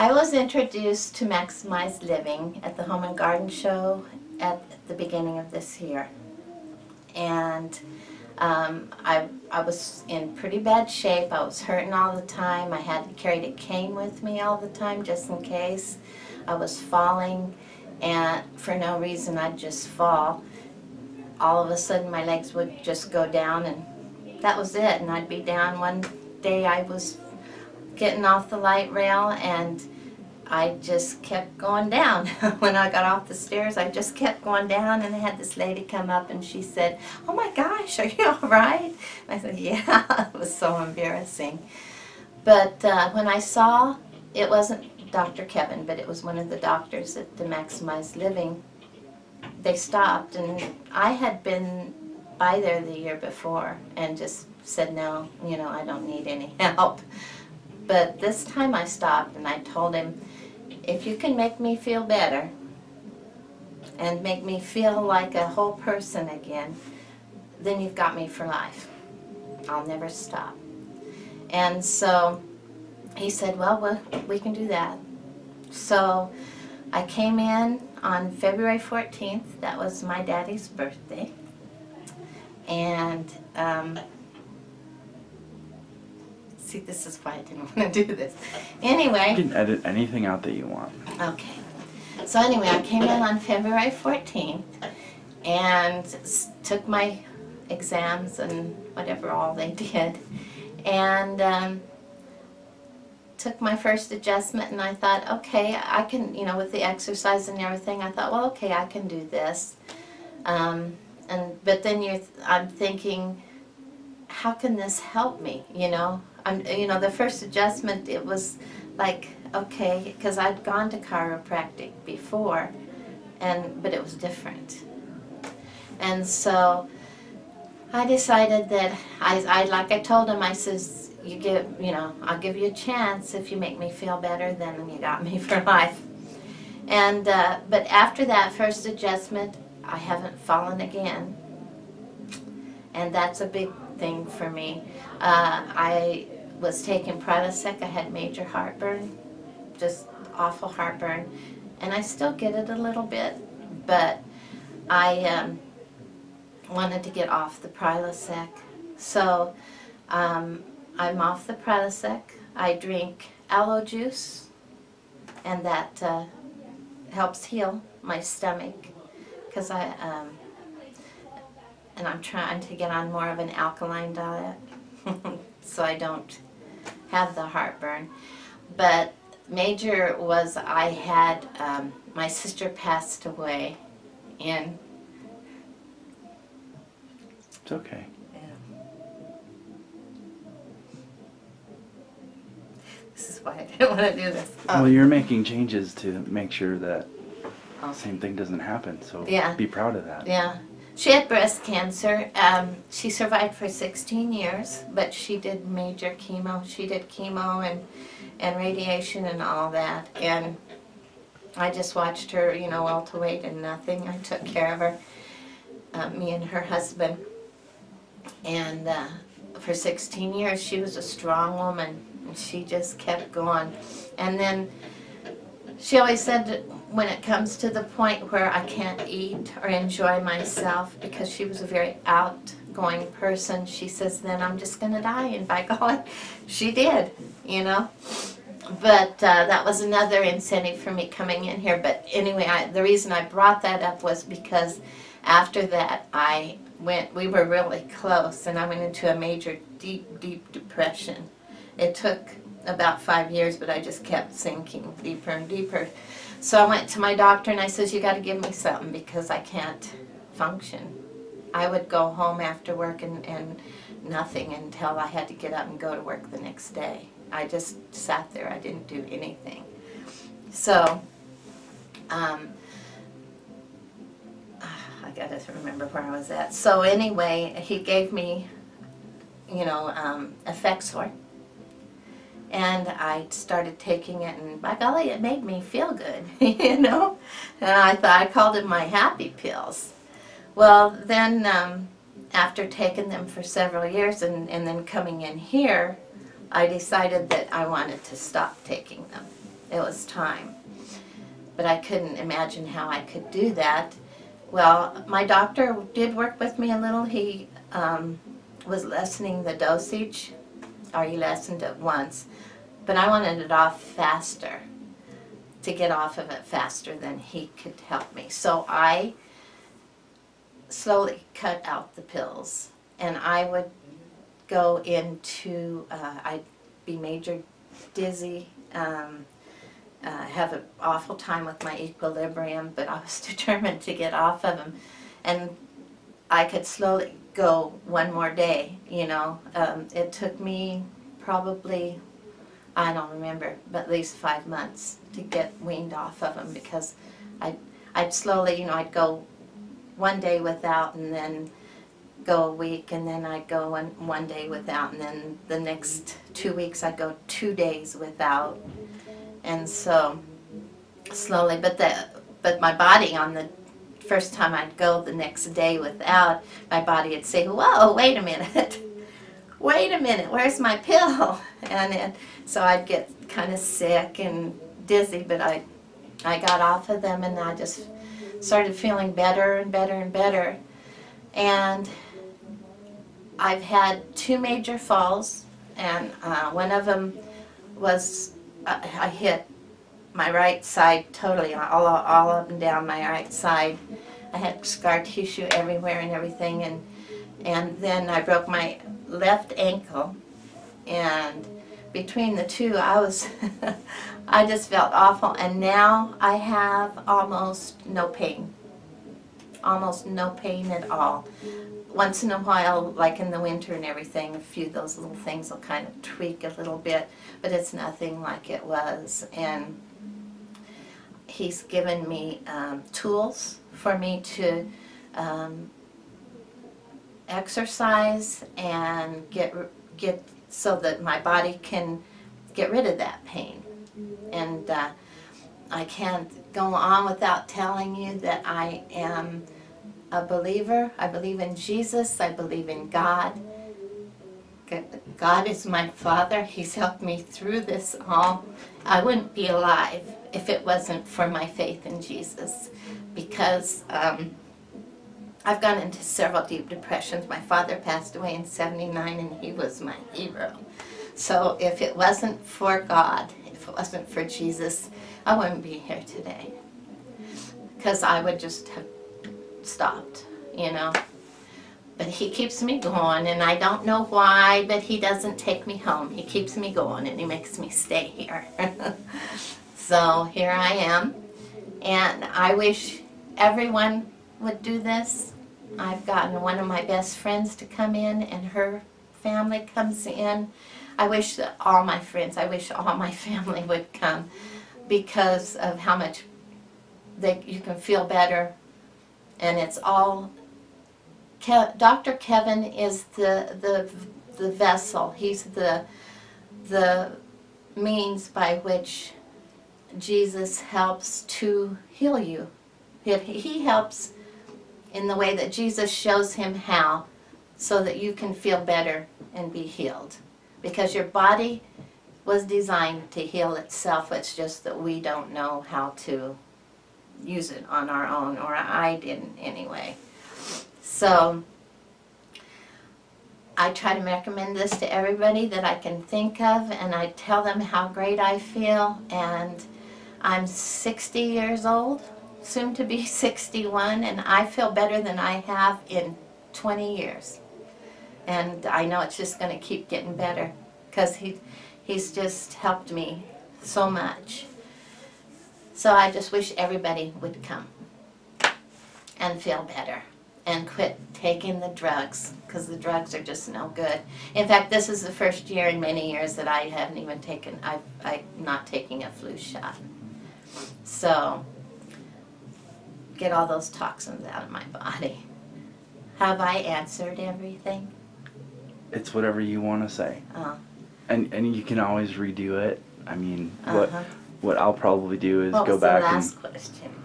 I was introduced to Maximized Living at the Home and Garden Show at the beginning of this year. And I was in pretty bad shape. I was hurting all the time. I had carried a cane with me all the time just in case. I was falling, and for no reason I'd just fall. All of a sudden my legs would just go down, and that was it. And I'd be down. One day I was getting off the light rail and I just kept going down. When I got off the stairs, I just kept going down, and I had this lady come up and she said, "Oh my gosh, are you all right?" And I said, "Yeah." It was so embarrassing. But when I saw, it wasn't Dr. Kevin, but it was one of the doctors at the Maximized Living, they stopped, and I had been by there the year before and just said, "No, you know, I don't need any help." But this time I stopped and I told him, "If you can make me feel better and make me feel like a whole person again, then you've got me for life. I'll never stop." And so he said, "Well, we can do that." So I came in on February 14th. That was my daddy's birthday. And see, this is why I didn't want to do this. Anyway. You can edit anything out that you want. Okay. So anyway, I came in on February 14th and took my exams and whatever all they did. And took my first adjustment, and I thought, okay, I can, you know, with the exercise and everything, I thought, well, okay, I can do this. But then I'm thinking, how can this help me, you know? You know, the first adjustment, it was like, okay, because I'd gone to chiropractic before, but it was different. And so I decided that like I told him, I says, you know, I'll give you a chance. If you make me feel better, then you got me for life. And but after that first adjustment, I haven't fallen again, and that's a big thing for me. I was taking Prilosec. I had major heartburn, just awful heartburn, and I still get it a little bit, but I wanted to get off the Prilosec. So I'm off the Prilosec. I drink aloe juice, and that helps heal my stomach, because and I'm trying to get on more of an alkaline diet so I don't have the heartburn. But major was I had, my sister passed away in... It's okay. This is why I didn't want to do this. Well, you're making changes to make sure that the same thing doesn't happen, so yeah. Be proud of that. Yeah. She had breast cancer. She survived for 16 years, but she did major chemo. She did chemo and radiation and all that. And I just watched her, you know, welterweight and nothing. I took care of her, me and her husband. And for 16 years, she was a strong woman. She just kept going. And then she always said, when it comes to the point where I can't eat or enjoy myself, because she was a very outgoing person, she says, then I'm just going to die. And by golly, she did, you know. But that was another incentive for me coming in here. But anyway, the reason I brought that up was because after that we were really close, and I went into a major deep depression. It took about 5 years, but I just kept sinking deeper and deeper. So I went to my doctor and I says, "You got to give me something because I can't function." I would go home after work and nothing until I had to get up and go to work the next day. I just sat there. I didn't do anything. So I got to remember where I was at. So anyway, he gave me, you know, Effexor. And I started taking it, and by golly, it made me feel good, you know. And I called it my happy pills. Well, then after taking them for several years and then coming in here, I decided that I wanted to stop taking them. It was time. But I couldn't imagine how I could do that. Well, my doctor did work with me a little. He was lessening the dosage, or he lessened it once. But I wanted it off faster, to get off of it faster than he could help me. So I slowly cut out the pills, and I would go into, I'd be major dizzy, have an awful time with my equilibrium, but I was determined to get off of them. And I could slowly go one more day, you know. It took me probably, I don't remember, but at least 5 months to get weaned off of them, because I'd slowly, you know, I'd go one day without, and then go a week, and then I'd go one day without, and then the next 2 weeks I'd go 2 days without. And so slowly, but my body, on the first time I'd go the next day without, my body would say, "Whoa, wait a minute, wait a minute, where's my pill?" And so I'd get kind of sick and dizzy, but I got off of them, and I just started feeling better and better and better. And I've had 2 major falls, and one of them was I hit my right side totally, all up and down my right side. I had scar tissue everywhere and everything, and then I broke my left ankle, and between the two I was I just felt awful, and now I have almost no pain. Almost no pain at all. Once in a while, like in the winter and everything, a few of those little things will kind of tweak a little bit, but it's nothing like it was. And he's given me tools for me to exercise and get so that my body can get rid of that pain. And I can't go on without telling you that I am a believer. I believe in Jesus. I believe in God. God is my Father. He's helped me through this all. I wouldn't be alive if it wasn't for my faith in Jesus, because I've gone into several deep depressions. My father passed away in '79, and he was my hero. So if it wasn't for God, if it wasn't for Jesus, I wouldn't be here today, because I would just have stopped, you know. But he keeps me going, and I don't know why, but he doesn't take me home. He keeps me going, and he makes me stay here. So here I am, and I wish everyone would do this. I've gotten one of my best friends to come in, and her family comes in. I wish that all my friends, I wish all my family would come, because of how much you can feel better. And it's all, Dr. Kevin is the vessel. He's the means by which Jesus helps to heal you. He helps in the way that Jesus shows him how, so that you can feel better and be healed. Because your body was designed to heal itself. It's just that we don't know how to use it on our own, or I didn't anyway. So I try to recommend this to everybody that I can think of, and I tell them how great I feel. And I'm 60 years old, soon to be 61, and I feel better than I have in 20 years. And I know it's just going to keep getting better, because he's just helped me so much. So I just wish everybody would come and feel better and quit taking the drugs, because the drugs are just no good. In fact, this is the first year in many years that I haven't even taken, I'm not taking a flu shot. So get all those toxins out of my body. Have I answered everything? It's whatever you want to say. Oh. And you can always redo it. I mean, what I'll probably do is What go was back the last and question?